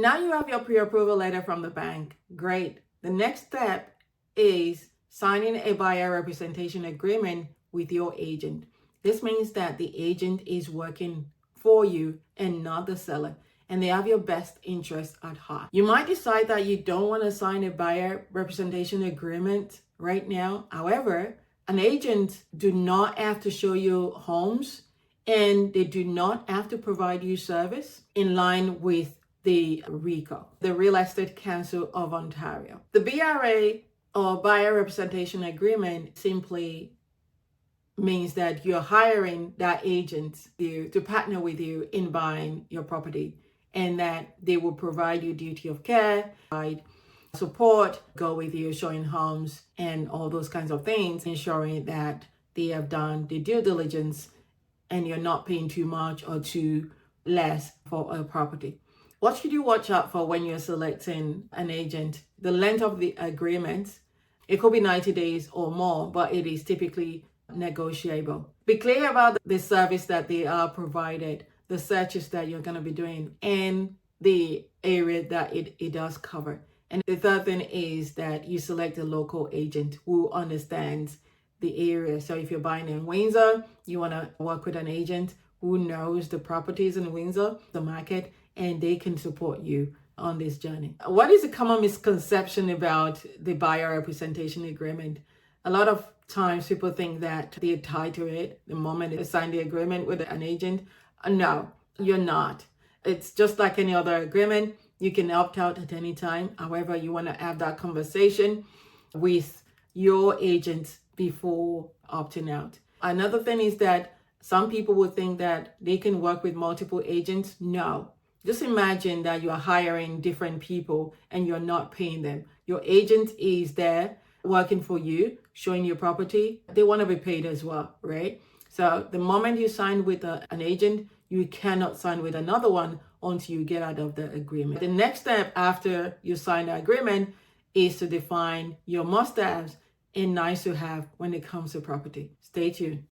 Now you have your pre-approval letter from the bank. Great. The next step is signing a buyer representation agreement with your agent. This means that the agent is working for you and not the seller, and they have your best interest at heart. You might decide that you don't want to sign a buyer representation agreement right now. However, an agent do not have to show you homes, and they do not have to provide you service in line with the RECO, the Real Estate Council of Ontario. The BRA or buyer representation agreement simply means that you're hiring that agent to partner with you in buying your property, and that they will provide you duty of care, provide support, go with you showing homes and all those kinds of things, ensuring that they have done the due diligence and you're not paying too much or too less for a property. What should you watch out for when you're selecting an agent? The length of the agreement. It could be 90 days or more, but it is typically negotiable. Be clear about the service that they are provided, the searches that you're going to be doing, and the area that it does cover. And the third thing is that you select a local agent who understands the area. So if you're buying in Windsor, you want to work with an agent who knows the properties in Windsor, the market, and they can support you on this journey. What is a common misconception about the buyer representation agreement? A lot of times people think that they're tied to it the moment they sign the agreement with an agent. No, you're not. It's just like any other agreement. You can opt out at any time. However, you want to have that conversation with your agent before opting out. Another thing is that some people will think that they can work with multiple agents. No. Just imagine that you are hiring different people and you're not paying them. Your agent is there working for you, showing your property. They want to be paid as well, right? So the moment you sign with an agent, you cannot sign with another one until you get out of the agreement. The next step after you sign the agreement is to define your must-haves and nice to have when it comes to property. Stay tuned.